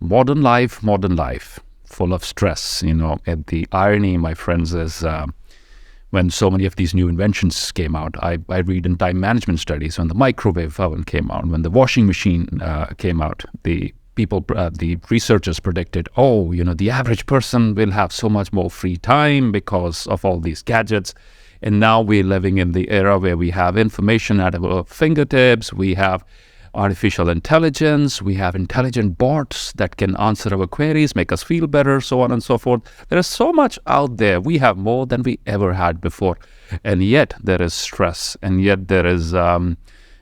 Modern life, full of stress. And the irony, my friends, is when so many of these new inventions came out. I read in time management studies when the microwave oven came out, when the washing machine came out, the researchers predicted, the average person will have so much more free time because of all these gadgets. And now we're living in the era where we have information at our fingertips, we have artificial intelligence, we have intelligent bots that can answer our queries, make us feel better, so on and so forth. There is so much out there. We have more than we ever had before. And yet there is stress, and yet there is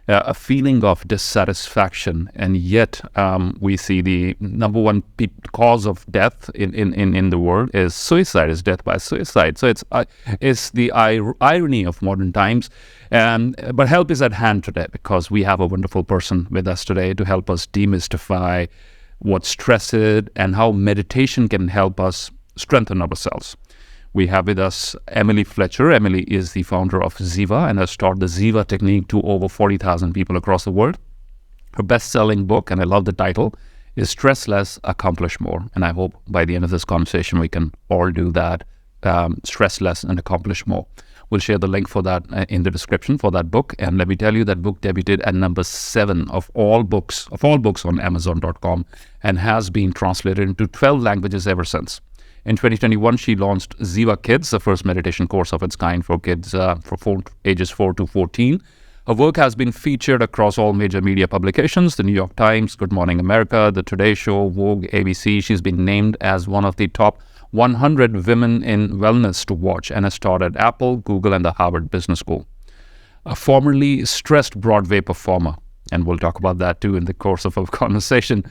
a feeling of dissatisfaction, and yet we see the number one cause of death in the world is suicide, is death by suicide. So it's the irony of modern times. But help is at hand today, because we have a wonderful person with us today to help us demystify what stress is and how meditation can help us strengthen ourselves. We have with us Emily Fletcher. Emily is the founder of Ziva and has taught the Ziva technique to over 40,000 people across the world. Her best-selling book, and I love the title, is Stress Less, Accomplish More. And I hope by the end of this conversation we can all do that, stress less and accomplish more. We'll share the link for that in the description for that book. And let me tell you, that book debuted at number 7 of all books on Amazon.com and has been translated into 12 languages ever since. In 2021, she launched Ziva Kids, the first meditation course of its kind for kids ages 4 to 14. Her work has been featured across all major media publications, the New York Times, Good Morning America, The Today Show, Vogue, ABC. She's been named as one of the top 100 women in wellness to watch and has taught at Apple, Google, and the Harvard Business School. A formerly stressed Broadway performer, and we'll talk about that too in the course of our conversation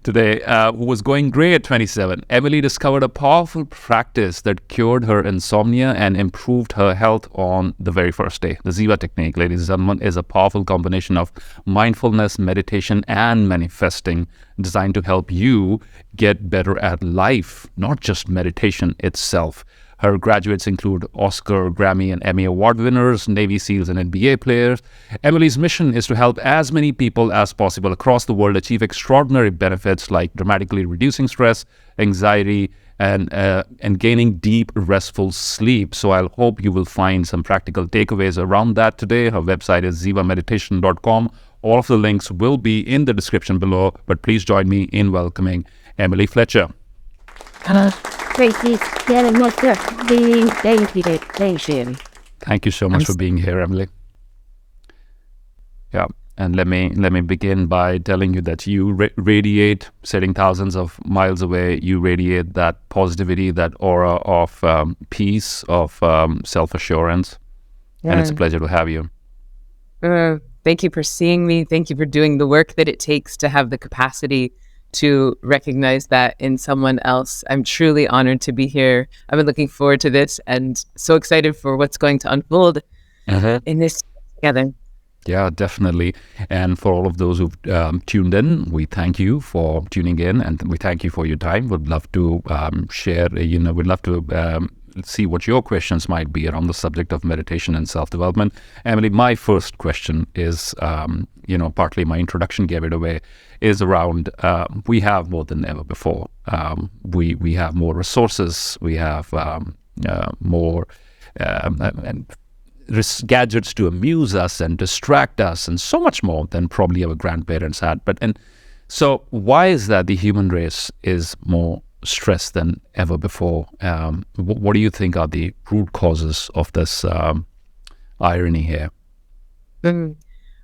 today, who was going grey at 27. Emily discovered a powerful practice that cured her insomnia and improved her health on the very first day. The Ziva technique, ladies and gentlemen, is a powerful combination of mindfulness, meditation, and manifesting, designed to help you get better at life, not just meditation itself. Her graduates include Oscar, Grammy, and Emmy Award winners, Navy SEALs, and NBA players. Emily's mission is to help as many people as possible across the world achieve extraordinary benefits like dramatically reducing stress, anxiety, and gaining deep, restful sleep. So I hope you will find some practical takeaways around that today. Her website is zivameditation.com. All of the links will be in the description below, but please join me in welcoming Emily Fletcher. Thank you so much for being here, Emily. Yeah, and let me begin by telling you that you radiate, sitting thousands of miles away, you radiate that positivity, that aura of peace, of self-assurance. Yeah. And it's a pleasure to have you. Thank you for seeing me. Thank you for doing the work that it takes to have the capacity to recognize that in someone else. I'm truly honored to be here. I've been looking forward to this and so excited for what's going to unfold in this together. Yeah, definitely. And for all of those who've tuned in, we thank you for tuning in, and we thank you for your time. We'd love to share, we'd love to see what your questions might be around the subject of meditation and self-development. Emily, my first question is, partly my introduction gave it away, is around we have more than ever before. We have more resources, we have more gadgets to amuse us and distract us, and so much more than probably our grandparents had. So why is that the human race is more stressed than ever before? What do you think are the root causes of this irony here?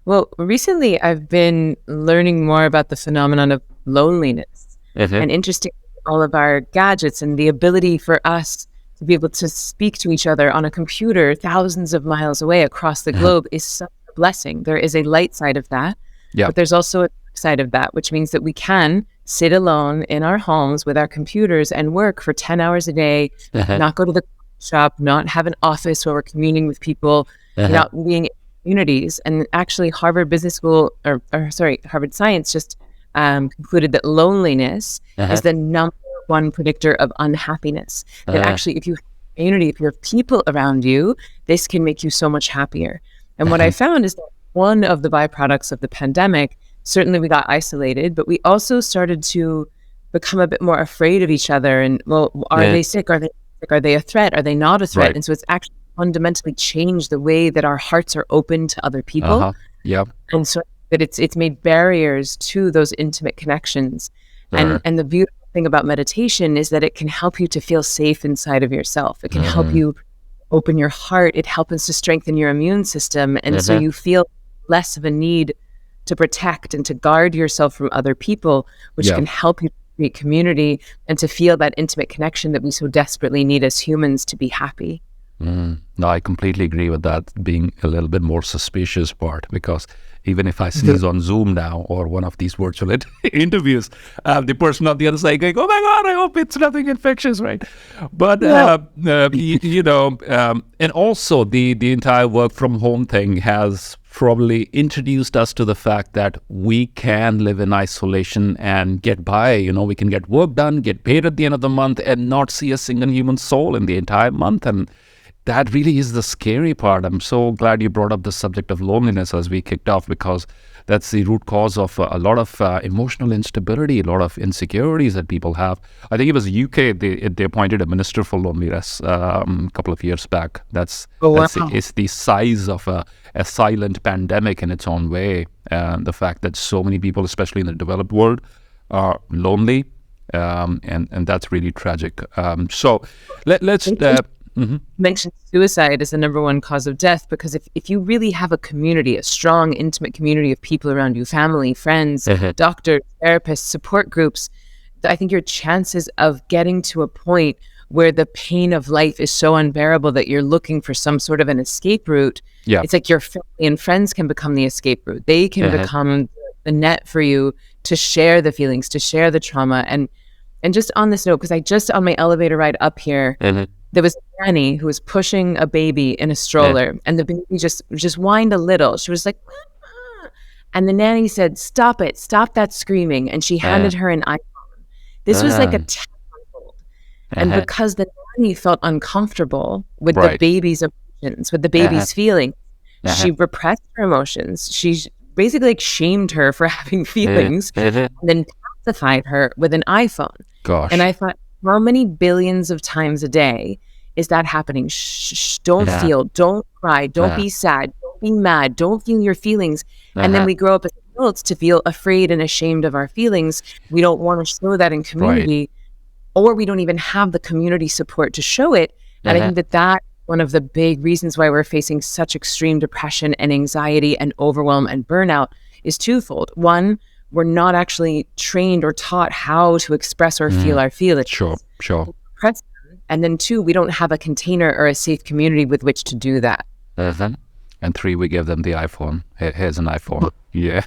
Well, recently I've been learning more about the phenomenon of loneliness. And interesting, all of our gadgets and the ability for us to be able to speak to each other on a computer thousands of miles away across the globe is such a blessing. There is a light side of that, but there's also a dark side of that, which means that we can sit alone in our homes with our computers and work for 10 hours a day, not go to the shop, not have an office where we're communing with people, not being in communities. And actually Harvard Business School, Harvard Science just concluded that loneliness is the number one predictor of unhappiness. That actually, if you have community, if you have people around you, this can make you so much happier. And what I found is that one of the byproducts of the pandemic, certainly we got isolated, but we also started to become a bit more afraid of each other. And, well, are they sick? Are they sick? Are they a threat? Are they not a threat? Right. And so it's actually fundamentally changed the way that our hearts are open to other people. Yep. And so that it's made barriers to those intimate connections. And the beautiful thing about meditation is that it can help you to feel safe inside of yourself. It can help you open your heart. It helps to strengthen your immune system. And so you feel less of a need to protect and to guard yourself from other people, which can help you create community and to feel that intimate connection that we so desperately need as humans to be happy. No, I completely agree with that being a little bit more suspicious part, because even if I sneeze on Zoom now or one of these virtual interviews, the person on the other side going, oh my God, I hope it's nothing infectious, right? But, and also the entire work from home thing has probably introduced us to the fact that we can live in isolation and get by. We can get work done, get paid at the end of the month, and not see a single human soul in the entire month. And that really is the scary part. I'm so glad you brought up the subject of loneliness as we kicked off, because that's the root cause of a lot of emotional instability, a lot of insecurities that people have. I think it was UK, they appointed a minister for loneliness a couple of years back. It's the size of a silent pandemic in its own way. The fact that so many people, especially in the developed world, are lonely, and that's really tragic. So let's... mentioned suicide as the number one cause of death, because if you really have a community, a strong, intimate community of people around you, family, friends, doctors, therapists, support groups, I think your chances of getting to a point where the pain of life is so unbearable that you're looking for some sort of an escape route, it's like your family and friends can become the escape route. They can become the net for you to share the feelings, to share the trauma. And just on this note, because I just on my elevator ride up here, there was a nanny who was pushing a baby in a stroller, and the baby just whined a little. She was like, "Mama." And the nanny said, "Stop it, stop that screaming." And she handed her an iPhone. This was like a 10-year-old. And because the nanny felt uncomfortable with the baby's emotions, with the baby's feelings, she repressed her emotions. She basically shamed her for having feelings, and then pacified her with an iPhone. Gosh. And I thought, how many billions of times a day is that happening? Shh, don't feel, don't cry, don't be sad, don't be mad, don't feel your feelings. And then we grow up as adults to feel afraid and ashamed of our feelings. We don't want to show that in community, or we don't even have the community support to show it. And I think that one of the big reasons why we're facing such extreme depression and anxiety and overwhelm and burnout is twofold. One, we're not actually trained or taught how to express or feel our feelings. Sure. And then two, we don't have a container or a safe community with which to do that. And three, we give them the iPhone. Here's an iPhone. To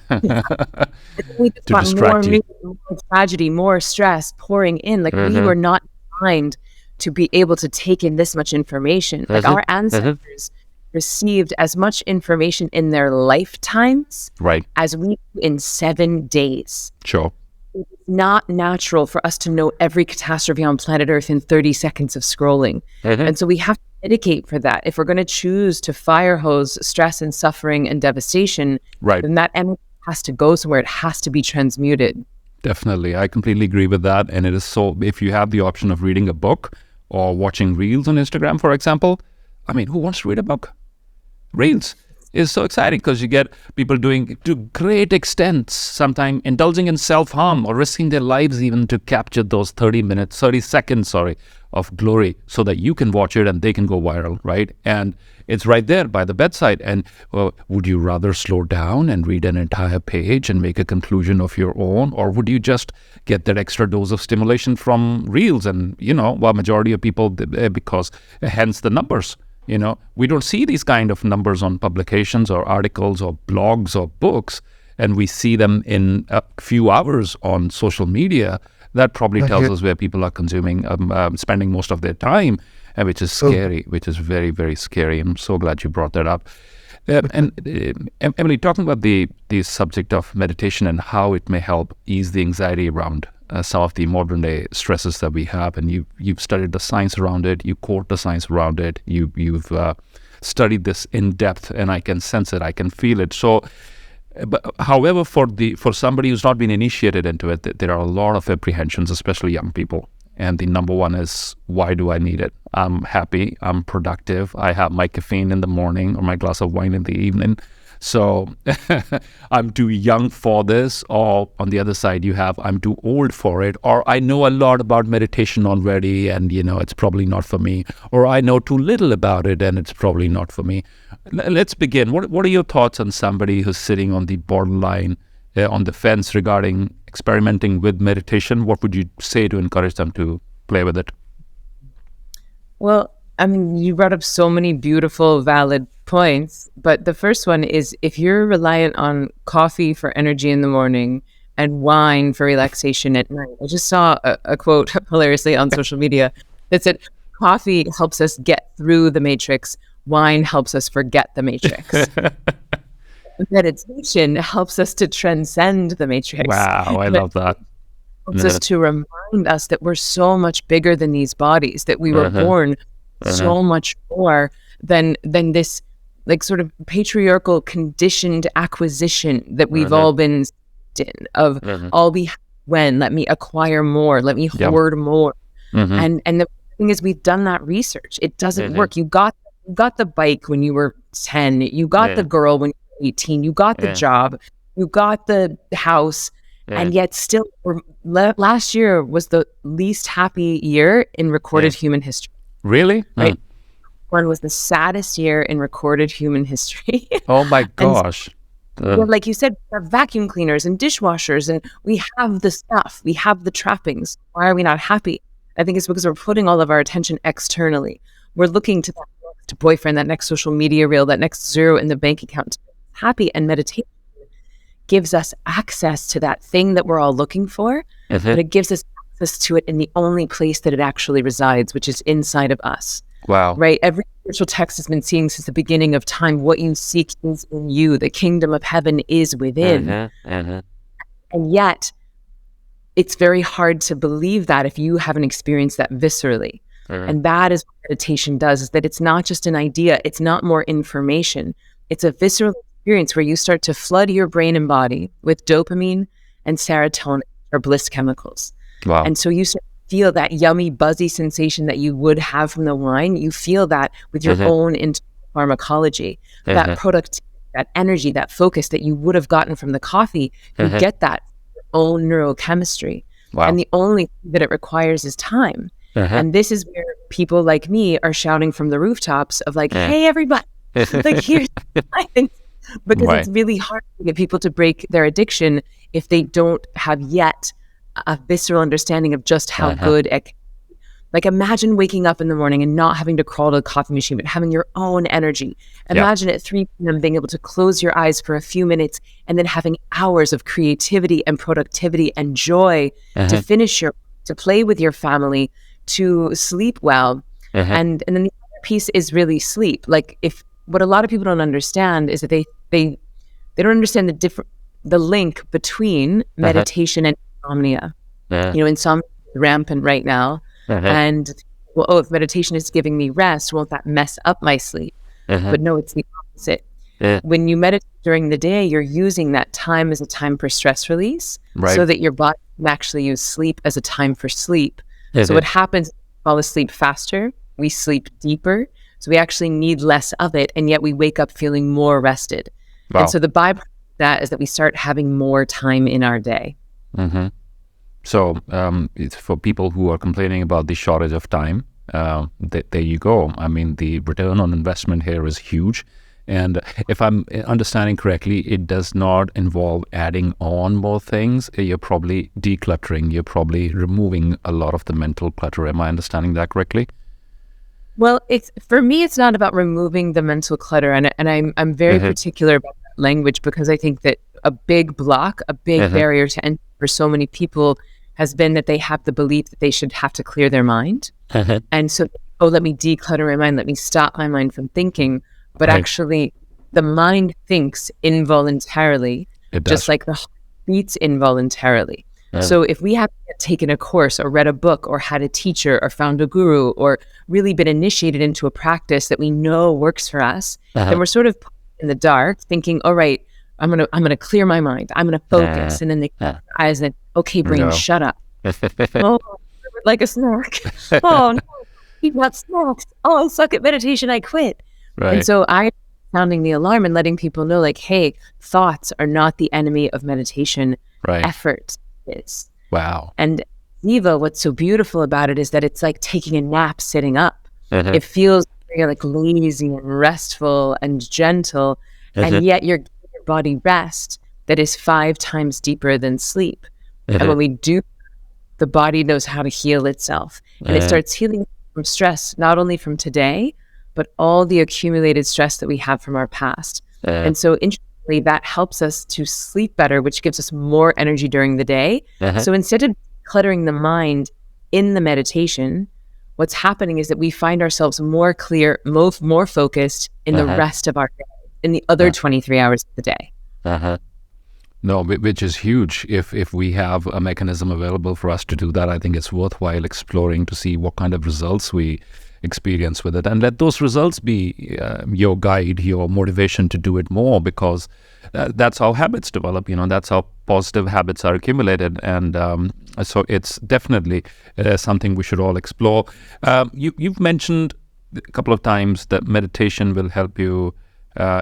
distract you. More tragedy, more stress pouring in. Like we were not designed to be able to take in this much information. Like our ancestors received as much information in their lifetimes as we do in 7 days. Sure. It's not natural for us to know every catastrophe on planet Earth in 30 seconds of scrolling. And so we have to mitigate for that. If we're going to choose to fire hose stress and suffering and devastation, then that energy has to go somewhere. It has to be transmuted. Definitely. I completely agree with that. And it is so, if you have the option of reading a book or watching reels on Instagram, for example, I mean, who wants to read a book? Reels is so exciting because you get people doing to great extents, sometimes indulging in self-harm or risking their lives even to capture those 30 seconds of glory so that you can watch it and they can go viral, right? And it's right there by the bedside. And would you rather slow down and read an entire page and make a conclusion of your own? Or would you just get that extra dose of stimulation from reels? And, majority of people, because hence the numbers. We don't see these kind of numbers on publications or articles or blogs or books, and we see them in a few hours on social media. That probably tells us where people are consuming, spending most of their time, which is scary, which is very, very scary. I'm so glad you brought that up. Emily, talking about the subject of meditation and how it may help ease the anxiety around some of the modern day stresses that we have, and you've studied the science around it. You quote the science around it. You've studied this in depth, and I can sense it. I can feel it. So, but however, for somebody who's not been initiated into it, there are a lot of apprehensions, especially young people. And the number one is, why do I need it? I'm happy. I'm productive. I have my caffeine in the morning or my glass of wine in the evening. So I'm too young for this. Or on the other side, you have, I'm too old for it. Or I know a lot about meditation already, and it's probably not for me. Or I know too little about it, and it's probably not for me. Let's begin. What are your thoughts on somebody who's sitting on the borderline, on the fence regarding experimenting with meditation? What would you say to encourage them to play with it? Well, I mean, you brought up so many beautiful, valid points, but the first one is, if you're reliant on coffee for energy in the morning and wine for relaxation at night. I just saw a quote hilariously on social media that said, coffee helps us get through the matrix, wine helps us forget the matrix. Meditation helps us to transcend the matrix. Wow, I love that. Helps us to remind us that we're so much bigger than these bodies, that we were born so much more than this like sort of patriarchal conditioned acquisition that we've all been in of all we have when, let me acquire more, let me hoard more. And the thing is, we've done that research. It doesn't work. You got the bike when you were 10, you got the girl when you were 18, you got the job, you got the house, and yet still last year was the least happy year in recorded human history. Really? Right. One was the saddest year in recorded human history. Oh my gosh. Well, like you said, we have vacuum cleaners and dishwashers, and we have the stuff, we have the trappings. Why are we not happy? I think it's because we're putting all of our attention externally. We're looking to that next boyfriend, that next social media reel, that next zero in the bank account to be happy. And meditation gives us access to that thing that we're all looking for, but it gives us access to it in the only place that it actually resides, which is inside of us. Wow. Right? Every spiritual text has been saying since the beginning of time, what you seek is in you. The kingdom of heaven is within. And yet, it's very hard to believe that if you haven't experienced that viscerally. And that is what meditation does, is that it's not just an idea. It's not more information. It's a visceral experience where you start to flood your brain and body with dopamine and serotonin, or bliss chemicals. Wow. And so you start to feel that yummy, buzzy sensation that you would have from the wine. You feel that with your own internal pharmacology, that productivity, that energy, that focus that you would have gotten from the coffee. You get that from your own neurochemistry. Wow. And the only thing that it requires is time. And this is where people like me are shouting from the rooftops of like, hey, everybody, like here's science. Because it's really hard to get people to break their addiction if they don't have yet a visceral understanding of just how good it can be. Like, imagine waking up in the morning and not having to crawl to the coffee machine, but having your own energy. Imagine at 3 p.m. being able to close your eyes for a few minutes and then having hours of creativity and productivity and joy to finish to play with your family, to sleep well. And then the other piece is really sleep. Like, what a lot of people don't understand is that they don't understand the link between meditation and insomnia. Insomnia is rampant right now. And if meditation is giving me rest, won't that mess up my sleep? But no, it's the opposite. When you meditate during the day, you're using that time as a time for stress release, so that your body can actually use sleep as a time for sleep. So what happens, we fall asleep faster, we sleep deeper, so we actually need less of it, and yet we wake up feeling more rested. Wow. And so the byproduct of that is that we start having more time in our day. So it's for people who are complaining about the shortage of time, there you go. I mean, the return on investment here is huge. And if I'm understanding correctly, it does not involve adding on more things. You're probably decluttering. You're probably removing a lot of the mental clutter. Am I understanding that correctly? Well, for me, it's not about removing the mental clutter. And I'm very particular about that language, because I think that a big block, a big barrier to entry for so many people has been that they have the belief that they should have to clear their mind. And so, let me declutter my mind. Let me stop my mind from thinking. But actually, the mind thinks involuntarily, just like the heart beats involuntarily. So if we haven't taken a course or read a book or had a teacher or found a guru or really been initiated into a practice that we know works for us, then we're sort of in the dark thinking, all right, I'm gonna clear my mind. I'm gonna focus. And then they eyes and okay, brain, shut up. Oh, like a snack. Oh no, eat not snacks. Oh, I suck at meditation. I quit. Right. And so I sounding the alarm and letting people know, like, hey, thoughts are not the enemy of meditation. Right. Effort is. Wow. And Ziva, what's so beautiful about it is that it's like taking a nap sitting up. It feels very like lazy and restful and gentle, and yet you're giving your body rest that is 5 times deeper than sleep. And when we do, the body knows how to heal itself, and it starts healing from stress, not only from today, but all the accumulated stress that we have from our past. And so interestingly, that helps us to sleep better, which gives us more energy during the day. So instead of cluttering the mind in the meditation, what's happening is that we find ourselves more clear, more focused in the rest of our day, in the other 23 hours of the day. No, which is huge. If we have a mechanism available for us to do that, I think it's worthwhile exploring to see what kind of results we experience with it, and let those results be your guide, your motivation to do it more, because that's how habits develop. That's how positive habits are accumulated, and so it's definitely something we should all explore. You've mentioned a couple of times that meditation will help you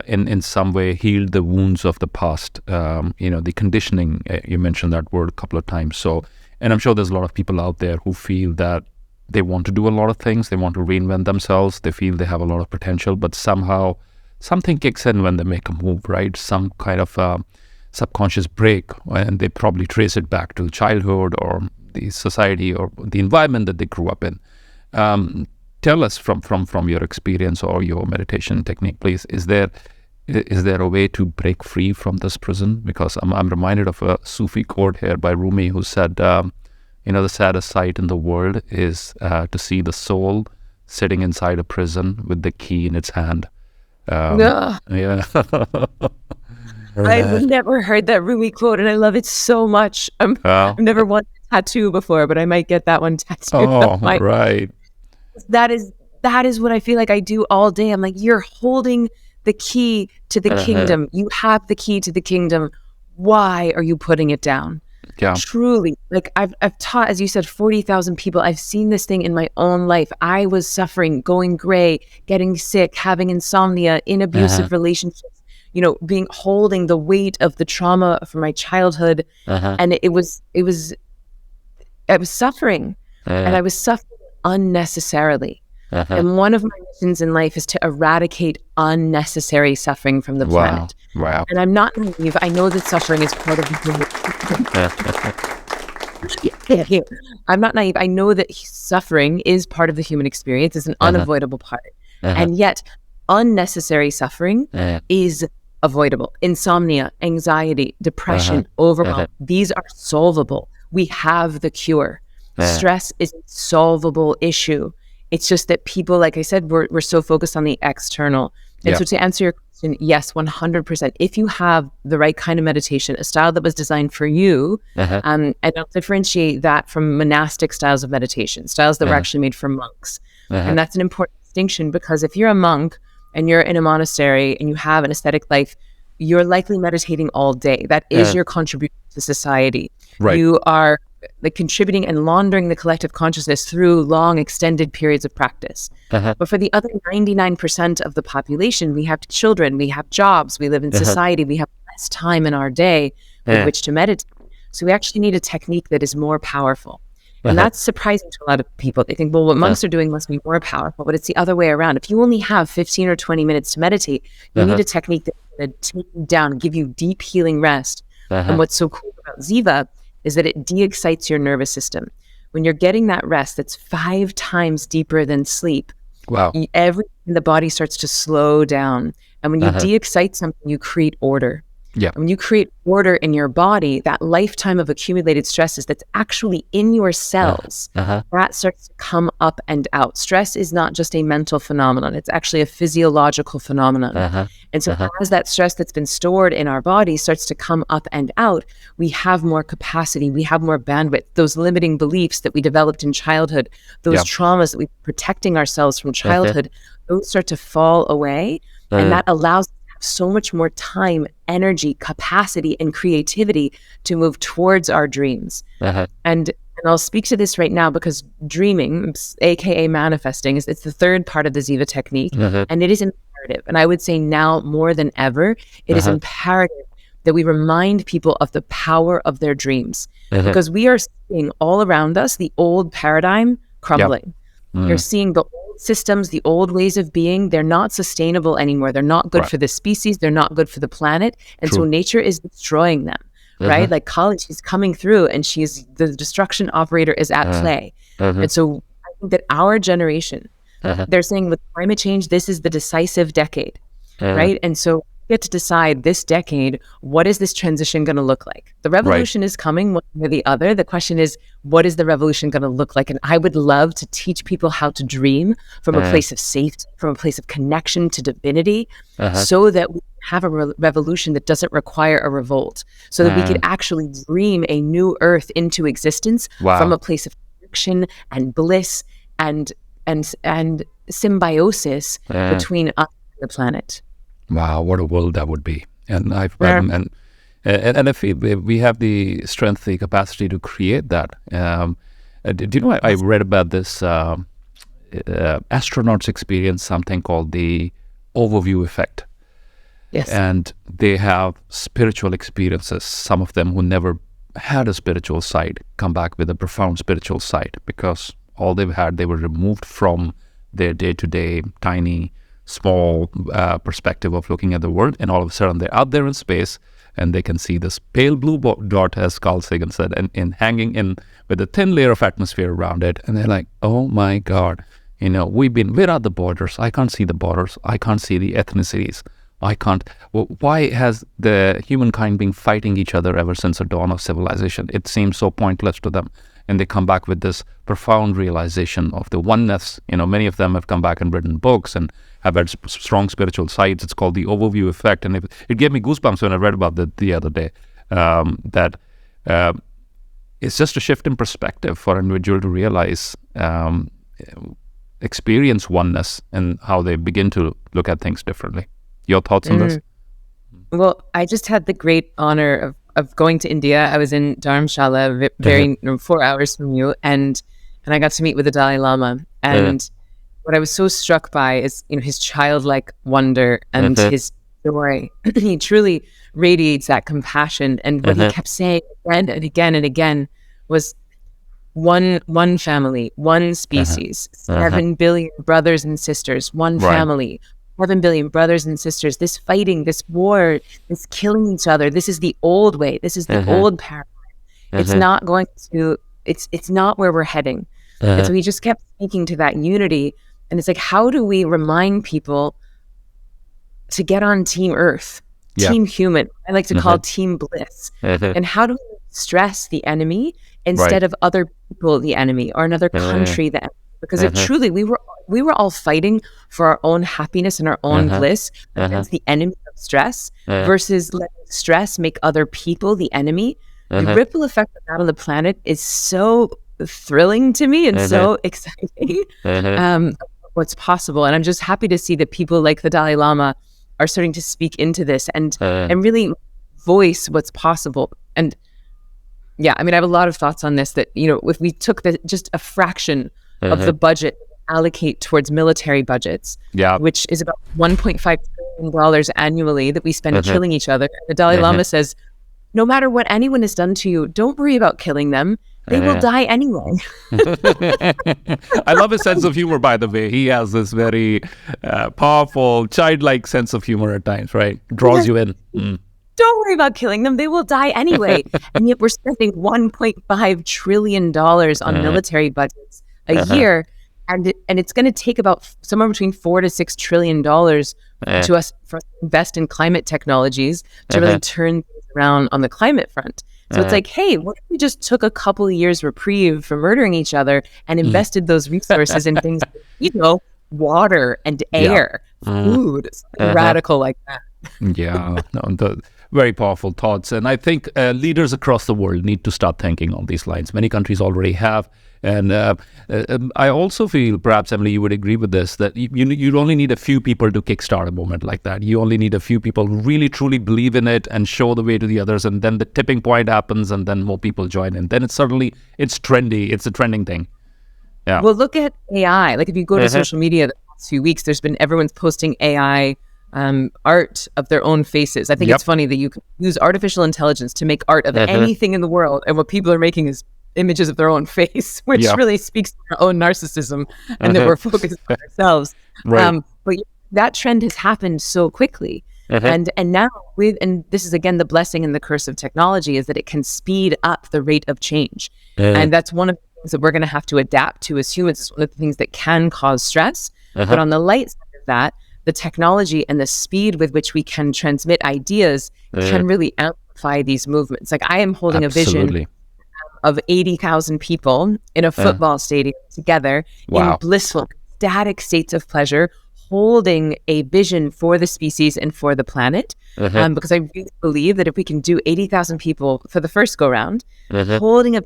in some way heal the wounds of the past. The conditioning, you mentioned that word a couple of times. So, and I'm sure there's a lot of people out there who feel that they want to do a lot of things, they want to reinvent themselves, they feel they have a lot of potential, but somehow something kicks in when they make a move, right? Some kind of subconscious break, and they probably trace it back to childhood or the society or the environment that they grew up in. Tell us from your experience or your meditation technique, please. Is there a way to break free from this prison? Because I'm reminded of a Sufi quote here by Rumi, who said, the saddest sight in the world is to see the soul sitting inside a prison with the key in its hand. Yeah. I've never heard that Rumi quote, and I love it so much. I've never wanted a tattoo before, but I might get that one tattooed. Oh, right. That is what I feel like I do all day. I'm like, you're holding the key to the kingdom. You have the key to the kingdom. Why are you putting it down? Yeah. Truly, like I've taught, as you said, 40,000 people. I've seen this thing in my own life. I was suffering, going gray, getting sick, having insomnia, in abusive relationships, holding the weight of the trauma from my childhood. And I was suffering, and I was suffering unnecessarily. And one of my missions in life is to eradicate unnecessary suffering from the planet. Wow. And I'm not naive. I know that suffering is part of the human I'm not naive. I know that suffering is part of the human experience. It's an unavoidable part. And yet unnecessary suffering is avoidable. Insomnia, anxiety, depression, overwhelm, these are solvable. We have the cure. Stress is a solvable issue. It's just that people, like I said, we're so focused on the external. And so to answer your question, yes, 100%. If you have the right kind of meditation, a style that was designed for you, and I'll differentiate that from monastic styles of meditation, styles that were actually made for monks. And that's an important distinction, because if you're a monk and you're in a monastery and you have an ascetic life, you're likely meditating all day. That is your contribution to society. Right. You are like contributing and laundering the collective consciousness through long extended periods of practice. But for the other 99% of the population, we have children, we have jobs, we live in society, we have less time in our day with which to meditate. So we actually need a technique that is more powerful. And that's surprising to a lot of people. They think, well, what monks are doing must be more powerful, but it's the other way around. If you only have 15 or 20 minutes to meditate, you need a technique that's going to take you down, give you deep healing rest. And what's so cool about Ziva is that it de-excites your nervous system. When you're getting that rest that's 5 times deeper than sleep, everything in the body starts to slow down. And when you de-excite something, you create order. Yeah. And when you create order in your body, that lifetime of accumulated stresses that's actually in your cells, that starts to come up and out. Stress is not just a mental phenomenon. It's actually a physiological phenomenon. And so as that stress that's been stored in our body starts to come up and out, we have more capacity, we have more bandwidth. Those limiting beliefs that we developed in childhood, those traumas that we're protecting ourselves from childhood, those start to fall away. And that allows us to have so much more time, energy, capacity, and creativity to move towards our dreams. And I'll speak to this right now because dreaming, aka manifesting, it's the third part of the Ziva technique, and it is imperative. And I would say now more than ever, it is imperative that we remind people of the power of their dreams, because we are seeing all around us the old paradigm crumbling. You're seeing the old systems, the old ways of being, they're not sustainable anymore. They're not good for the species. They're not good for the planet. And so nature is destroying them. Right? Like Kali, she's coming through and the destruction operator is at play. And so I think that our generation, they're saying with climate change, this is the decisive decade, right? And so we get to decide this decade, what is this transition going to look like? The revolution is coming one way or the other. The question is, what is the revolution going to look like? And I would love to teach people how to dream from a place of safety, from a place of connection to divinity, so that we have a revolution that doesn't require a revolt, so that we could actually dream a new earth into existence from a place of connection and bliss and symbiosis between us and the planet. Wow, what a world that would be! And I've read them, and if we have the strength, the capacity to create that. Do you know? I read about this. Astronauts experience something called the overview effect. Yes. And they have spiritual experiences. Some of them who never had a spiritual side come back with a profound spiritual side, because all they've had, they were removed from their day-to-day, tiny, small perspective of looking at the world. And all of a sudden, they're out there in space and they can see this pale blue dot, as Carl Sagan said, and hanging in with a thin layer of atmosphere around it. And they're like, oh my God, where are the borders? I can't see the borders. I can't see the ethnicities. Why has the humankind been fighting each other ever since the dawn of civilization? It seems so pointless to them. And they come back with this profound realization of the oneness. Many of them have come back and written books and have had strong spiritual sides. It's called the overview effect. And it gave me goosebumps when I read about that the other day, that it's just a shift in perspective for an individual to realize, experience oneness, and how they begin to look at things differently. Your thoughts on this? Well, I just had the great honor of going to India. I was in Dharamshala, very 4 hours from you, and I got to meet with the Dalai Lama. And what I was so struck by is, his childlike wonder and his joy. He truly radiates that compassion. And what he kept saying again and again and again was one family, one species, 7 billion brothers and sisters, one family. 7 billion brothers and sisters, this fighting, this war, this killing each other. This is the old way. This is the old paradigm. It's not going to, it's not where we're heading. And so he just kept speaking to that unity. And it's like, how do we remind people to get on Team Earth, Team Human? I like to call Team Bliss. And how do we stress the enemy instead of other people the enemy, or another country the enemy? Because it truly, we were all fighting for our own happiness and our own bliss against the enemy of stress, versus letting stress make other people the enemy. The ripple effect of that on the planet is so thrilling to me and so exciting. What's possible, and I'm just happy to see that people like the Dalai Lama are starting to speak into this and really voice what's possible. And I have a lot of thoughts on this. That if we took just a fraction of the budget allocate towards military budgets, which is about $1.5 trillion annually that we spend killing each other. The Dalai Lama says, no matter what anyone has done to you, don't worry about killing them. They will die anyway. I love his sense of humor, by the way. He has this very powerful, childlike sense of humor at times, right? Draws you in. Don't worry about killing them. They will die anyway. And yet we're spending $1.5 trillion on military budgets a year. And it's going to take about somewhere between $4 to $6 trillion to us for us to invest in climate technologies to really turn things around on the climate front. So it's like, hey, what if we just took a couple of years reprieve from murdering each other and invested those resources in things, water and air, food, something radical like that. Yeah, no, very powerful thoughts. And I think leaders across the world need to start thinking on these lines. Many countries already have. And I also feel, perhaps, Emily, you would agree with this, that you only need a few people to kickstart a movement like that. You only need a few people who really, truly believe in it and show the way to the others. And then the tipping point happens and then more people join in. Then it's trendy. It's a trending thing. Yeah. Well, look at AI. Like if you go to social media the past few weeks, everyone's posting AI art of their own faces. I think it's funny that you can use artificial intelligence to make art of anything in the world. And what people are making is images of their own face, which really speaks to our own narcissism and that we're focused on ourselves. Right. But that trend has happened so quickly. And now and this is again the blessing and the curse of technology, is that it can speed up the rate of change. And that's one of the things that we're going to have to adapt to as humans. It's one of the things that can cause stress. But on the light side of that, the technology and the speed with which we can transmit ideas can really amplify these movements. Like I am holding a vision of 80,000 people in a football stadium together in blissful, ecstatic states of pleasure, holding a vision for the species and for the planet. Because I really believe that if we can do 80,000 people for the first go round, holding a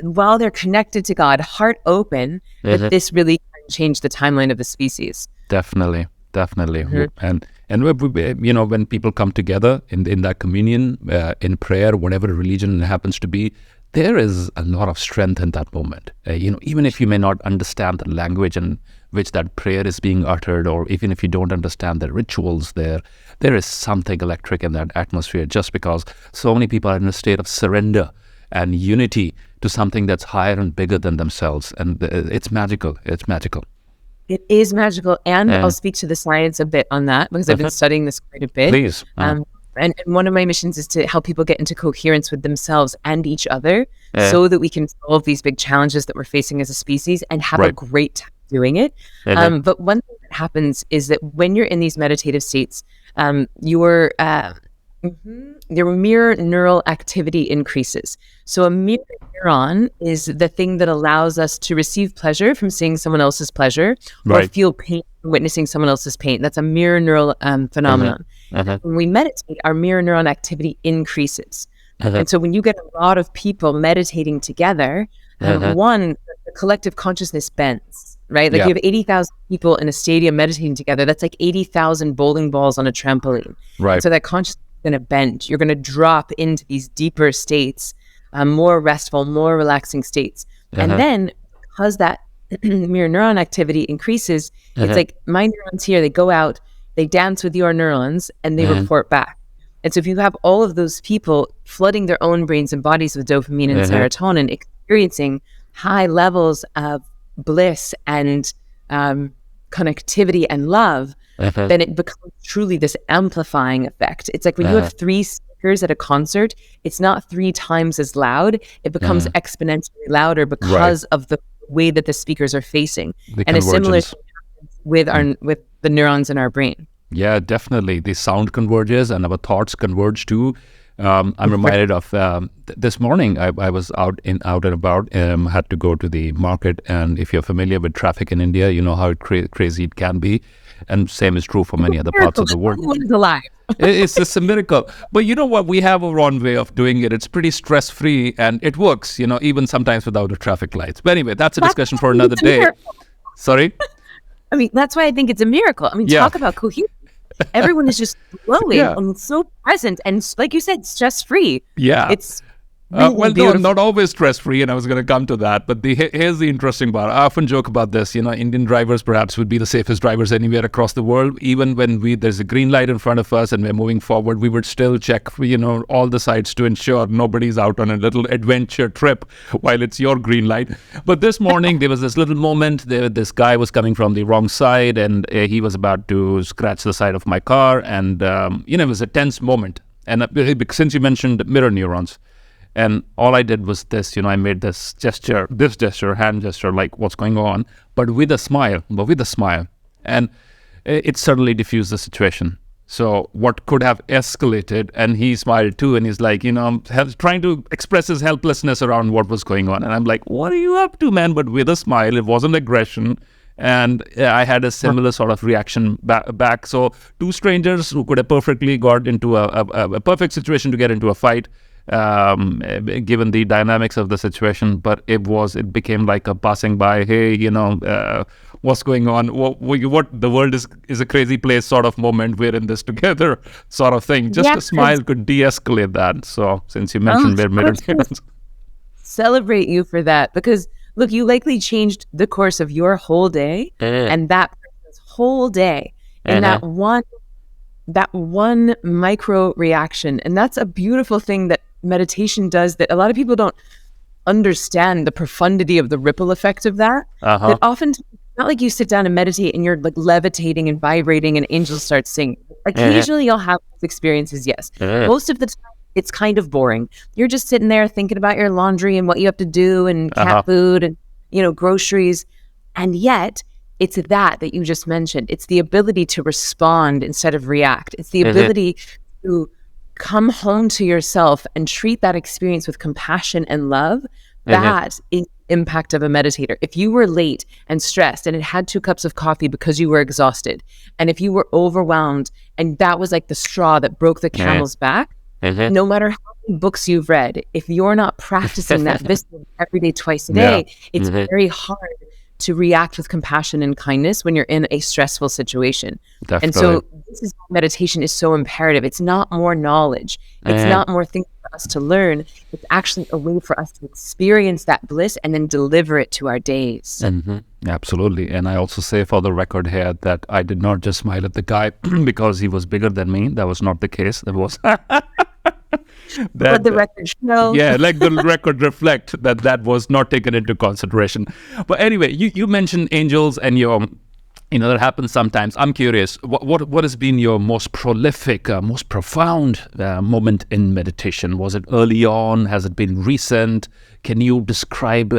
while they're connected to God, heart open, that this really can change the timeline of the species. Definitely. And when people come together in that communion, in prayer, whatever religion it happens to be, there is a lot of strength in that moment. Even if you may not understand the language in which that prayer is being uttered, or even if you don't understand the rituals there is something electric in that atmosphere, just because so many people are in a state of surrender and unity to something that's higher and bigger than themselves. And it's magical. It's magical. It is magical. And I'll speak to the science a bit on that, because I've been studying this quite a bit. Please. And one of my missions is to help people get into coherence with themselves and each other, so that we can solve these big challenges that we're facing as a species and have a great time doing it. But one thing that happens is that when you're in these meditative states, your mirror neural activity increases. So a mirror neuron is the thing that allows us to receive pleasure from seeing someone else's pleasure, or feel pain from witnessing someone else's pain. That's a mirror neural phenomenon. When we meditate, our mirror neuron activity increases. And so when you get a lot of people meditating together, one, the collective consciousness bends, right? Like you have 80,000 people in a stadium meditating together. That's like 80,000 bowling balls on a trampoline. Right. So that consciousness is going to bend. You're going to drop into these deeper states, more restful, more relaxing states. And then because that mirror neuron activity increases, it's like my neurons here, they go out, they dance with your neurons, and they report back. And so if you have all of those people flooding their own brains and bodies with dopamine and serotonin, experiencing high levels of bliss and connectivity and love, then it becomes truly this amplifying effect. It's like when you have 3 speakers at a concert, it's not 3 times as loud. It becomes exponentially louder because of the way that the speakers are facing. And a similar thing happens with the neurons in our brain. Yeah, definitely. The sound converges and our thoughts converge too. I'm reminded of this morning. I was out and about. Had to go to the market, and if you're familiar with traffic in India, you know how crazy it can be. And same is true for many other parts of the world. Everyone's alive. It's just a miracle. But you know what? We have our own way of doing it. It's pretty stress-free, and it works. Even sometimes without the traffic lights. But anyway, that's a discussion for another day. Sorry. I mean, that's why I think it's a miracle. I mean, talk about coherence. Everyone is just flowing and so present, and like you said, stress-free. Yeah. It's really beautiful. Not always stress-free, and I was going to come to that. But here's the interesting part. I often joke about this. Indian drivers perhaps would be the safest drivers anywhere across the world. Even when there's a green light in front of us and we're moving forward, we would still check, all the sides to ensure nobody's out on a little adventure trip while it's your green light. But this morning, there was this little moment. This guy was coming from the wrong side, and he was about to scratch the side of my car. And, it was a tense moment. And since you mentioned mirror neurons, and all I did was this, I made this gesture, hand gesture, like what's going on, but with a smile. And, it suddenly diffused the situation. So what could have escalated, and he smiled too, and he's like, trying to express his helplessness around what was going on. And I'm like, what are you up to, man? But with a smile, it wasn't aggression. And I had a similar sort of reaction back. So two strangers who could have perfectly got into a perfect situation to get into a fight, given the dynamics of the situation, but it became like a passing by, hey, what's going on, what the world is a crazy place sort of moment, we're in this together sort of thing. Just a smile could de-escalate that. So since you mentioned we're meditators, celebrate you for that, because look, you likely changed the course of your whole day and that person's whole day in that one micro reaction. And that's a beautiful thing that meditation does, that a lot of people don't understand the profundity of the ripple effect of that. That often, not like you sit down and meditate and you're like levitating and vibrating and angels start singing. Occasionally you'll have those experiences, yes. Most of the time it's kind of boring. You're just sitting there thinking about your laundry and what you have to do and cat food and groceries. And yet it's that you just mentioned. It's the ability to respond instead of react. It's the ability to come home to yourself and treat that experience with compassion and love. That is the impact of a meditator. If you were late and stressed and had 2 cups of coffee because you were exhausted, and if you were overwhelmed and that was like the straw that broke the camel's back, no matter how many books you've read, if you're not practicing that every day, twice a day, it's very hard to react with compassion and kindness when you're in a stressful situation. Definitely. And so this is why meditation is so imperative. It's not more knowledge. It's not more things for us to learn. It's actually a way for us to experience that bliss and then deliver it to our days. Absolutely. And I also say for the record here that I did not just smile at the guy because he was bigger than me. That was not the case. That was... Let the record show. Yeah, like the record reflect that was not taken into consideration. But anyway, you mentioned angels and that happens sometimes. I'm curious, what has been your most prolific, most profound moment in meditation? Was it early on? Has it been recent? Can you describe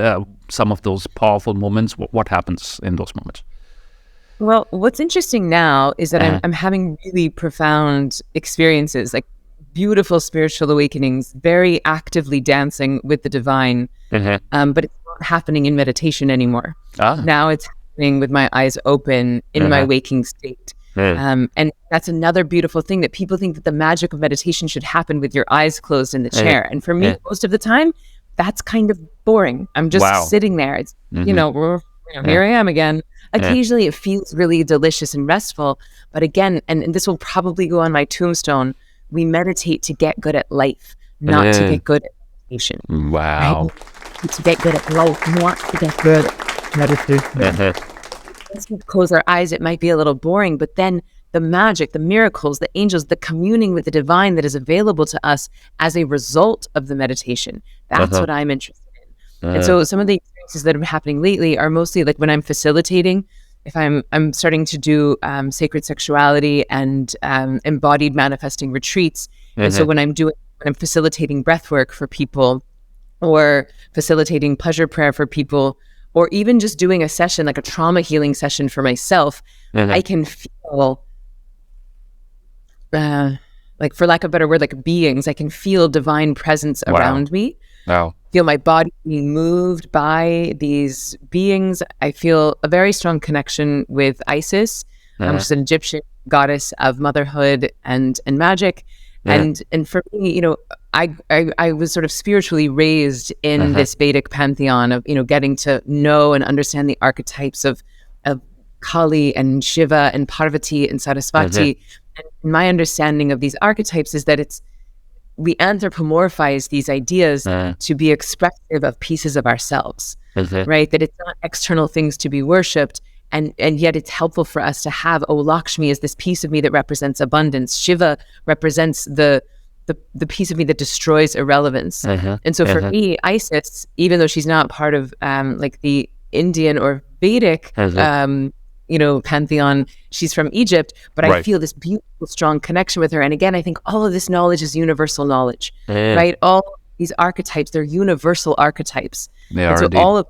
some of those powerful moments? What happens in those moments? Well, what's interesting now is that I'm having really profound experiences, like beautiful spiritual awakenings, very actively dancing with the divine. But it's not happening in meditation anymore. Now it's happening with my eyes open in my waking state. And that's another beautiful thing, that people think that the magic of meditation should happen with your eyes closed in the chair. And for me, most of the time, that's kind of boring. I'm just sitting there. It's, here I am again. Occasionally it feels really delicious and restful. But again, and this will probably go on my tombstone, we meditate to get good at life, not to get good at meditation. Wow. Right? To get good at life, not to get good at meditation. Once we close our eyes, it might be a little boring, but then the magic, the miracles, the angels, the communing with the divine that is available to us as a result of the meditation, that's what I'm interested in. And so some of the experiences that are happening lately are mostly like when I'm facilitating. If I'm starting to do sacred sexuality and embodied manifesting retreats, and so when I'm facilitating breath work for people, or facilitating pleasure prayer for people, or even just doing a session like a trauma healing session for myself, I can feel, like, for lack of a better word, like beings. I can feel divine presence around me. Feel my body being moved by these beings. I feel a very strong connection with Isis, which is an Egyptian goddess of motherhood and magic. And for me, I was sort of spiritually raised in this Vedic pantheon of, getting to know and understand the archetypes of Kali and Shiva and Parvati and Saraswati. And my understanding of these archetypes is that we anthropomorphize these ideas to be expressive of pieces of ourselves, right? That it's not external things to be worshipped, and yet it's helpful for us to have, Lakshmi is this piece of me that represents abundance. Shiva represents the piece of me that destroys irrelevance. And so for me, Isis, even though she's not part of like the Indian or Vedic pantheon, she's from Egypt, but I feel this beautiful, strong connection with her. And again, I think all of this knowledge is universal knowledge, right? All these archetypes, they're universal archetypes. They are so indeed. all of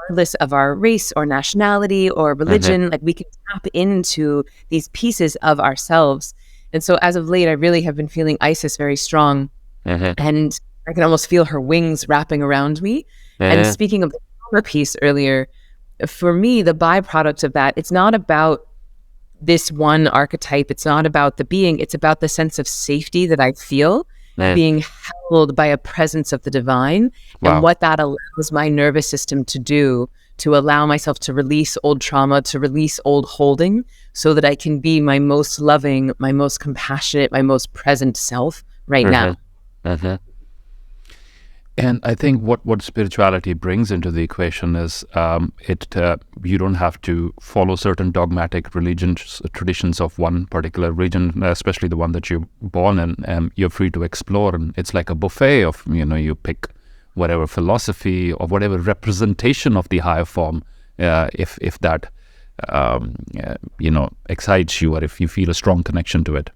regardless of our race or nationality or religion, like we can tap into these pieces of ourselves. And so as of late, I really have been feeling Isis very strong, and I can almost feel her wings wrapping around me. And speaking of the trauma piece earlier, for me, the byproduct of that, it's not about this one archetype. It's not about the being. It's about the sense of safety that I feel being held by a presence of the divine, and what that allows my nervous system to do, to allow myself to release old trauma, to release old holding, so that I can be my most loving, my most compassionate, my most present self right now. And I think what spirituality brings into the equation is you don't have to follow certain dogmatic religions, traditions of one particular region, especially the one that you're born in. You're free to explore, and it's like a buffet of, you pick whatever philosophy or whatever representation of the higher form, if that excites you, or if you feel a strong connection to it.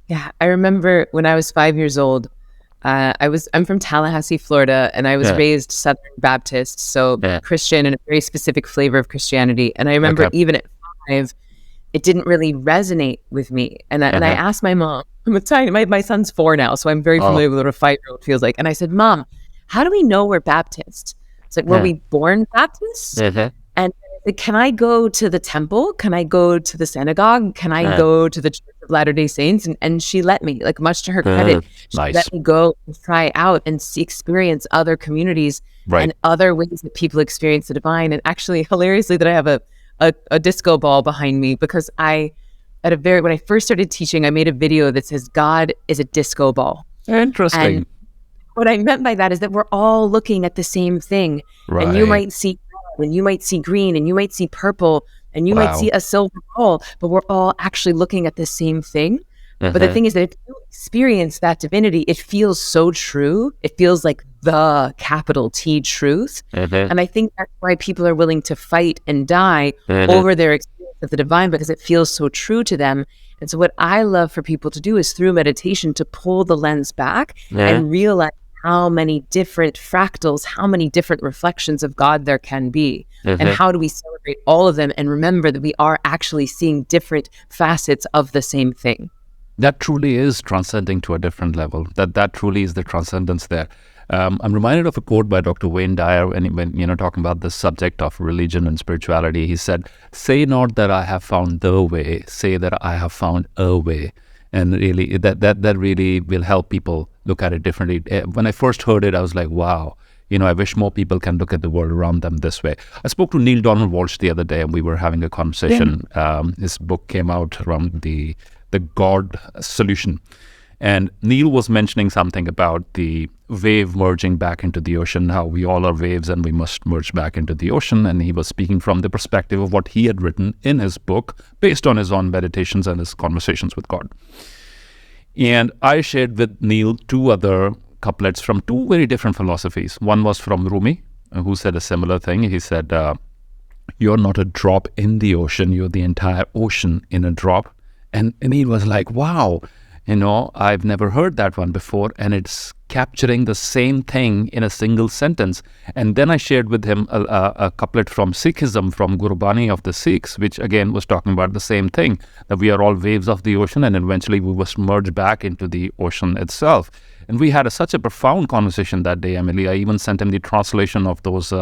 Yeah, I remember when I was 5 years old. I'm from Tallahassee, Florida, and I was raised Southern Baptist, so Christian and a very specific flavor of Christianity. And I remember even at 5, it didn't really resonate with me. And I asked my mom, my son's 4 now, so I'm very familiar with what a 5-year-old feels like. And I said, Mom, how do we know we're Baptist? It's like, were we born Baptist? And I said, can I go to the temple? Can I go to the synagogue? Can I go to the Church of Latter-day Saints? And she let me, like, much to her credit, she let me go and try out and experience other communities and other ways that people experience the divine. And actually, hilariously, that I have a disco ball behind me, because when I first started teaching, I made a video that says, God is a disco ball. Interesting. And what I meant by that is that we're all looking at the same thing. And you might see red, and you might see green, and you might see purple, and you might see a silver ball, but we're all actually looking at the same thing. But the thing is that if you experience that divinity, it feels so true. It feels like the capital T truth. And I think that's why people are willing to fight and die over their experience of the divine, because it feels so true to them. And so what I love for people to do is, through meditation, to pull the lens back and realize how many different fractals, how many different reflections of God there can be. And how do we celebrate all of them and remember that we are actually seeing different facets of the same thing. That truly is transcending to a different level. That truly is the transcendence there. I'm reminded of a quote by Dr. Wayne Dyer when talking about the subject of religion and spirituality. He said, "Say not that I have found the way, say that I have found a way." And really, that really will help people look at it differently. When I first heard it, I was like, wow, I wish more people can look at the world around them this way. I spoke to Neil Donald Walsh the other day, and we were having a conversation. His book came out around the God solution. And Neil was mentioning something about the wave merging back into the ocean, how we all are waves and we must merge back into the ocean. And he was speaking from the perspective of what he had written in his book based on his own meditations and his conversations with God. And I shared with Neil 2 other couplets from 2 very different philosophies. One was from Rumi, who said a similar thing. He said, you're not a drop in the ocean, you're the entire ocean in a drop. And Neil was like, wow, I've never heard that one before, and it's capturing the same thing in a single sentence. And then I shared with him a couplet from Sikhism, from Gurbani of the Sikhs, which again was talking about the same thing, that we are all waves of the ocean, and eventually we must merge back into the ocean itself. And we had such a profound conversation that day, Emily. I even sent him the translation of those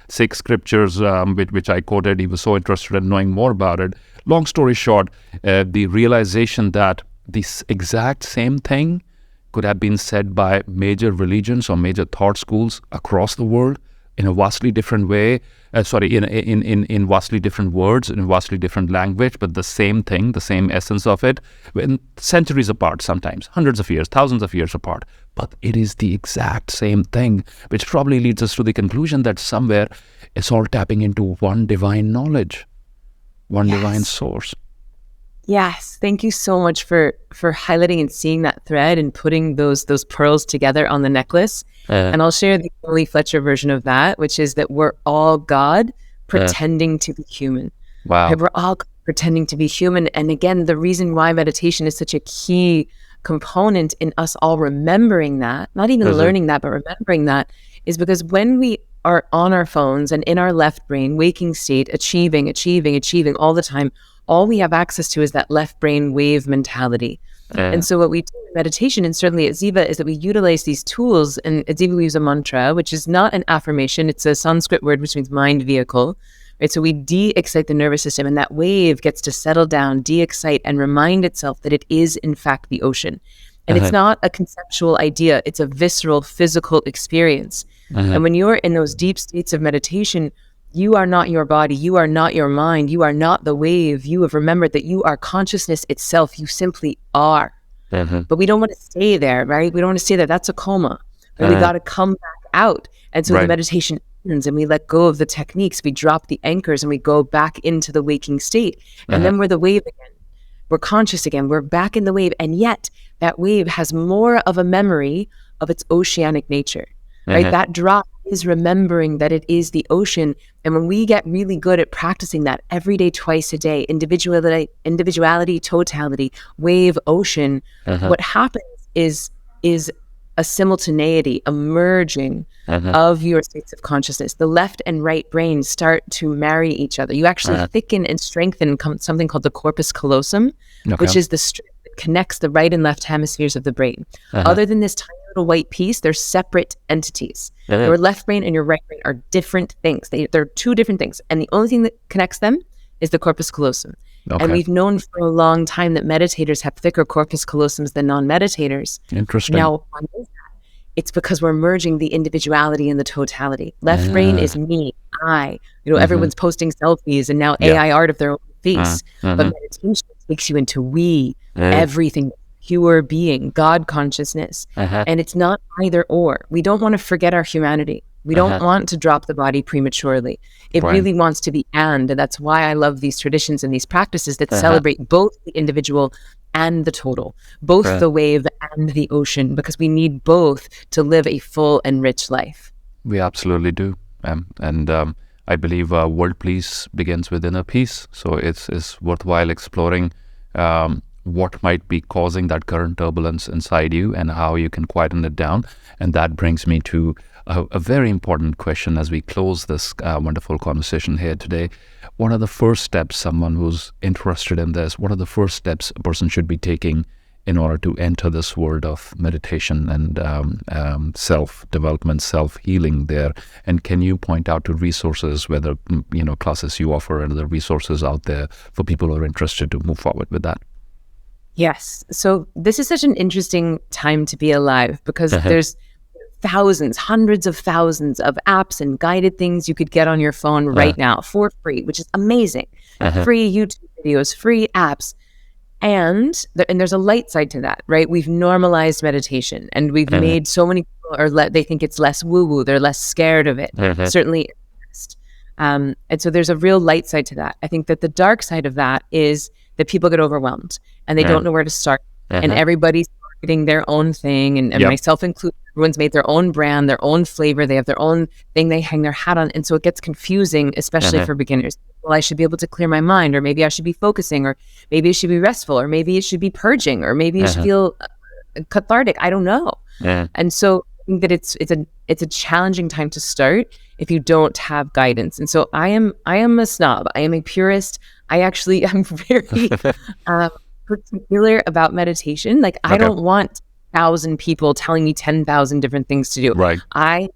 Sikh scriptures, which I quoted. He was so interested in knowing more about it. Long story short, the realization that this exact same thing could have been said by major religions or major thought schools across the world in a vastly different way, in vastly different words, in vastly different language, but the same thing, the same essence of it, when centuries apart sometimes, hundreds of years, thousands of years apart. But it is the exact same thing, which probably leads us to the conclusion that somewhere it's all tapping into one divine knowledge, one divine source. Yes, thank you so much for highlighting and seeing that thread and putting those pearls together on the necklace. And I'll share the Emily Fletcher version of that, which is that we're all God pretending to be human. Wow. Right? We're all pretending to be human. And again, the reason why meditation is such a key component in us all remembering that, not even learning that, but remembering that, is because when we are on our phones and in our left brain, waking state, achieving all the time, all we have access to is that left brain wave mentality. And so what we do in meditation, and certainly at Ziva, is that we utilize these tools. And at Ziva, we use a mantra, which is not an affirmation. It's a Sanskrit word, which means mind vehicle. Right? So we de-excite the nervous system, and that wave gets to settle down, de-excite, and remind itself that it is, in fact, the ocean. And it's not a conceptual idea. It's a visceral, physical experience. And when you're in those deep states of meditation, you are not your body. You are not your mind. You are not the wave. You have remembered that you are consciousness itself. You simply are. But we don't want to stay there, right? We don't want to stay there. That's a coma. Right? We got to come back out. And so the meditation ends and we let go of the techniques. We drop the anchors and we go back into the waking state. And then we're the wave again. We're conscious again. We're back in the wave. And yet that wave has more of a memory of its oceanic nature, right? That drop is remembering that it is the ocean. And when we get really good at practicing that every day, twice a day, individuality, totality, wave, ocean, what happens is a simultaneity, a merging of your states of consciousness. The left and right brains start to marry each other. You actually thicken and strengthen something called the corpus callosum, which is the strip that connects the right and left hemispheres of the brain. Other than this tiny little white piece, they're separate entities. Your left brain and your right brain are different things. They're two different things. And the only thing that connects them is the corpus callosum. And we've known for a long time that meditators have thicker corpus callosums than non-meditators. Interesting. Now, why is that? It's because we're merging the individuality and the totality. Left brain is me, I. Everyone's posting selfies and now AI art of their own face. But meditation takes you into we, everything, pure being, God consciousness. And it's not either or. We don't want to forget our humanity. We don't want to drop the body prematurely. It really wants to be and that's why I love these traditions and these practices that celebrate both the individual and the total, both the wave and the ocean, because we need both to live a full and rich life. We absolutely do. And I believe world peace begins with inner peace. So it's worthwhile exploring what might be causing that current turbulence inside you and how you can quieten it down. And that brings me to a very important question as we close this wonderful conversation here today. What are the first steps, someone who's interested in this, what are the first steps a person should be taking in order to enter this world of meditation and self-development, self-healing there? And can you point out to resources, whether, classes you offer and other resources out there for people who are interested to move forward with that? Yes. So this is such an interesting time to be alive because there's thousands, hundreds of thousands of apps and guided things you could get on your phone right now for free, which is amazing. Free YouTube videos, free apps. And there's a light side to that, right? We've normalized meditation and we've made so many people, they think it's less woo-woo. They're less scared of it. Certainly. And so there's a real light side to that. I think that the dark side of that is that people get overwhelmed and they don't know where to start. And everybody's marketing their own thing, and myself included. Everyone's made their own brand, their own flavor. They have their own thing they hang their hat on. And so it gets confusing, especially for beginners. Well, I should be able to clear my mind, or maybe I should be focusing, or maybe it should be restful, or maybe it should be purging, or maybe it should feel cathartic. I don't know. And so I think that it's a challenging time to start if you don't have guidance. And so I am a snob. I am a purist. I actually am very particular about meditation. Like I don't want 1,000 people telling me 10,000 different things to do. Right. I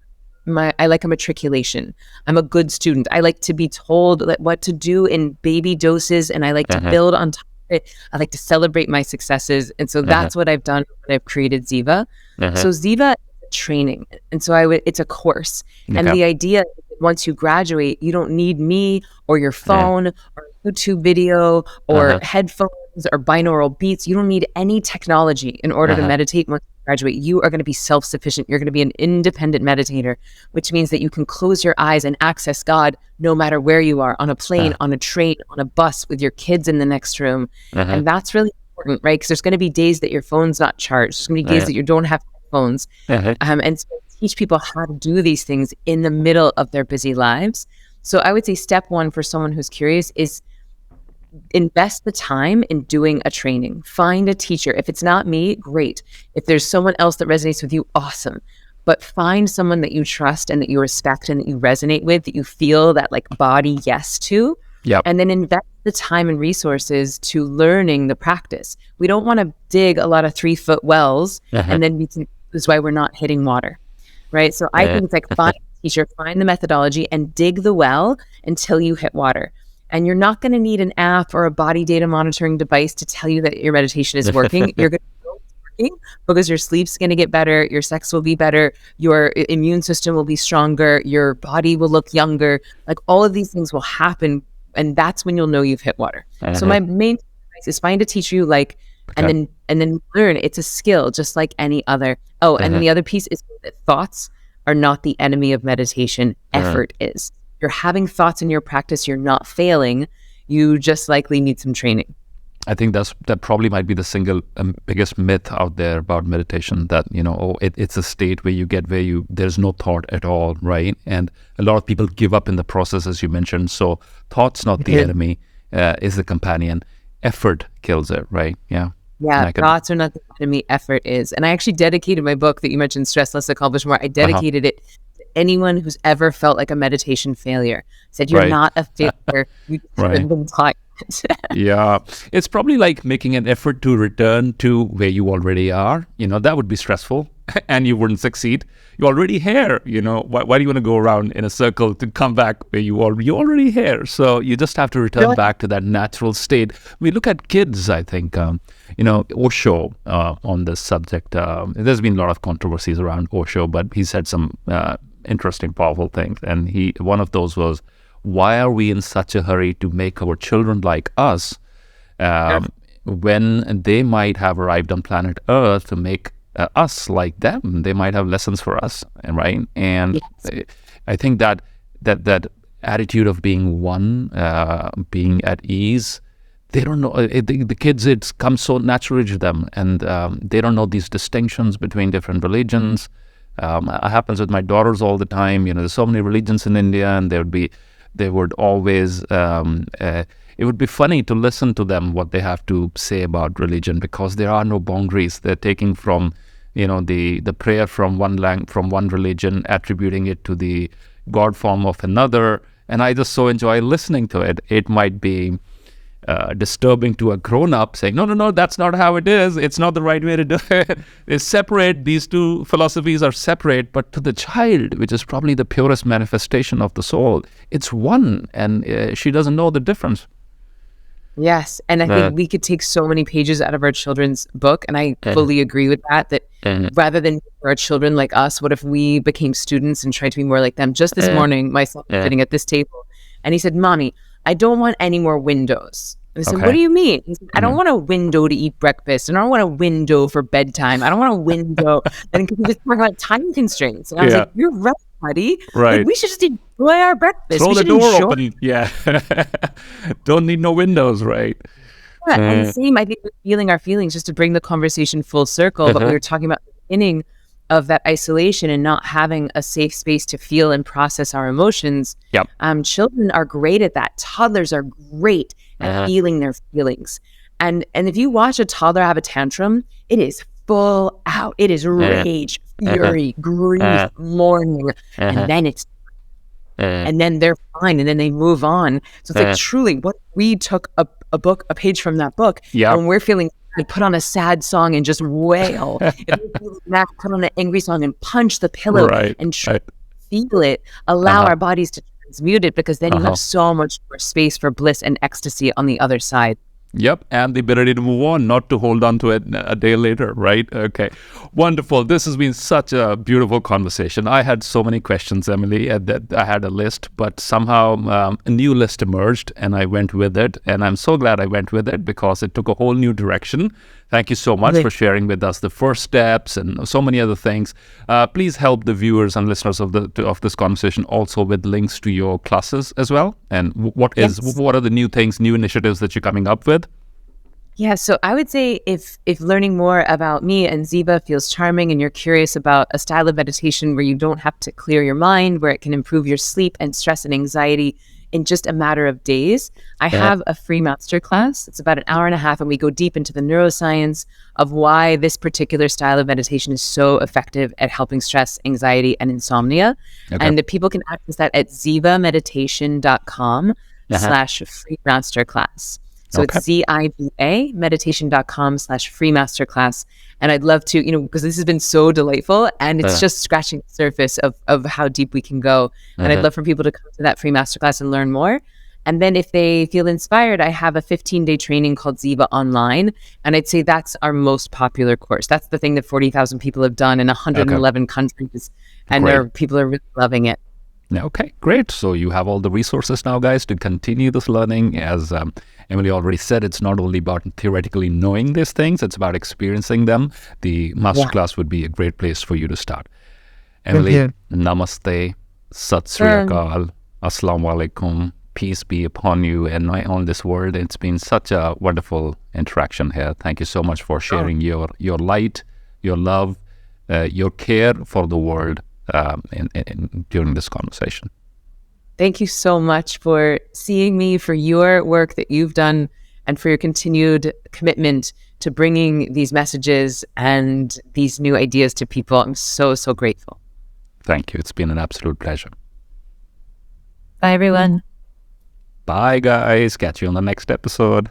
like a matriculation. I'm a good student. I like to be told what to do in baby doses, and I like to build on top of it. I like to celebrate my successes. And so that's what I've done when I've created Ziva. So Ziva is training. And so it's a course. And the idea is that once you graduate, you don't need me or your phone or YouTube video or headphones or binaural beats. You don't need any technology in order to meditate once you graduate. You are going to be self-sufficient. You're going to be an independent meditator, which means that you can close your eyes and access God no matter where you are, on a plane, on a train, on a bus, with your kids in the next room. And that's really important, right? Because there's going to be days that your phone's not charged. There's going to be days that you don't have phones. And so teach people how to do these things in the middle of their busy lives. So I would say step one for someone who's curious is invest the time in doing a training. Find a teacher. If it's not me, great. If there's someone else that resonates with you, awesome. but find someone that you trust and that you respect and that you resonate with, that you feel that like body yes to. Yep. And then invest the time and resources to learning the practice. We don't want to dig a lot of 3-foot wells and then this is why we're not hitting water, right? So I think it's like find a teacher, find the methodology and dig the well until you hit water. And you're not going to need an app or a body data monitoring device to tell you that your meditation is working. You're going to know it's working because your sleep's going to get better, your sex will be better, your immune system will be stronger, your body will look younger. Like all of these things will happen. And that's when you'll know you've hit water. So my main advice is find a teacher you like, and then learn. It's a skill, just like any other. Oh, and then the other piece is that thoughts are not the enemy of meditation. Effort is. You're having thoughts in your practice. You're not failing. You just likely need some training. I think that probably might be the single biggest myth out there about meditation, that, it's a state where you get where there's no thought at all, right? And a lot of people give up in the process, as you mentioned. So thought's not the enemy, is the companion. Effort kills it, right? Yeah. Yeah, thoughts are not the enemy, effort is. And I actually dedicated my book that you mentioned, Stress Less, Accomplish More. I dedicated it to anyone who's ever felt like a meditation failure. Said you're not a failure. You have been taught. Yeah, it's probably like making an effort to return to where you already are. That would be stressful and you wouldn't succeed. You're already here. Why do you want to go around in a circle to come back where you're already here? So you just have to return back to that natural state. We look at kids, I think, Osho on this subject. There's been a lot of controversies around Osho, but he said some interesting, powerful things. And one of those was, why are we in such a hurry to make our children like us when they might have arrived on planet Earth to make us like them? They might have lessons for us, right? And I think that attitude of being one, being at ease, they don't know. The kids, it comes so naturally to them, and they don't know these distinctions between different religions. It happens with my daughters all the time. There's so many religions in India, and they would always, it would be funny to listen to them, what they have to say about religion, because there are no boundaries. They're taking from, the prayer from one religion, attributing it to the God form of another. And I just so enjoy listening to it. It might be disturbing to a grown-up saying, no, that's not how it is. It's not the right way to do it. It's separate. These two philosophies are separate. But to the child, which is probably the purest manifestation of the soul, it's one. And she doesn't know the difference. Yes. And I think we could take so many pages out of our children's book. And I fully agree with that rather than for our children like us, what if we became students and tried to be more like them? Just this morning, my son was sitting at this table and he said, Mommy, I don't want any more windows. And I said, What do you mean? He said, I don't want a window to eat breakfast. And I don't want a window for bedtime. I don't want a window. And he was talking about time constraints. And I was like, you're right, buddy. Right. Like, we should just enjoy our breakfast. Throw the door open. Yeah. Don't need no windows, right? Yeah, and same, I think, feeling our feelings, just to bring the conversation full circle. But we were talking about the beginning of that isolation and not having a safe space to feel and process our emotions. Yep. Children are great at that. Toddlers are great at feeling their feelings. And if you watch a toddler have a tantrum, it is full out. It is rage, fury, grief, mourning, and then it's and then they're fine, and then they move on. So it's like truly, what we took a page from that book, and we're feeling, put on a sad song and just wail. If we feel mad, put on an angry song and punch the pillow and feel it. Allow our bodies to transmute it, because then you have so much more space for bliss and ecstasy on the other side. Yep, and the ability to move on, not to hold on to it a day later, right? Okay, wonderful. This has been such a beautiful conversation. I had so many questions, Emily, that I had a list, but somehow a new list emerged and I went with it. And I'm so glad I went with it, because it took a whole new direction. Thank you so much for sharing with us the first steps and so many other things. Please help the viewers and listeners of this conversation also with links to your classes as well. And what are the new things, new initiatives that you're coming up with? Yeah, so I would say if learning more about me and Ziva feels charming, and you're curious about a style of meditation where you don't have to clear your mind, where it can improve your sleep and stress and anxiety in just a matter of days. I have a free masterclass. It's about an hour and a half, and we go deep into the neuroscience of why this particular style of meditation is so effective at helping stress, anxiety, and insomnia. And people can access that at zivameditation.com/free masterclass. So it's ZIVA meditation.com/free masterclass. And I'd love to, because this has been so delightful, and it's just scratching the surface of how deep we can go. And I'd love for people to come to that free masterclass and learn more. And then if they feel inspired, I have a 15-day training called Ziva Online. And I'd say that's our most popular course. That's the thing that 40,000 people have done in 111 countries. And people are really loving it. Okay, great. So you have all the resources now, guys, to continue this learning. As Emily already said, it's not only about theoretically knowing these things, it's about experiencing them. The masterclass would be a great place for you to start. Emily, namaste, sat sri akal, assalamu alaikum, peace be upon you and on this world. It's been such a wonderful interaction here. Thank you so much for sharing your light, your love, your care for the world during this conversation. Thank you so much for seeing me, for your work that you've done, and for your continued commitment to bringing these messages and these new ideas to people. I'm so, so grateful. Thank you. It's been an absolute pleasure. Bye, everyone. Bye, guys. Catch you on the next episode.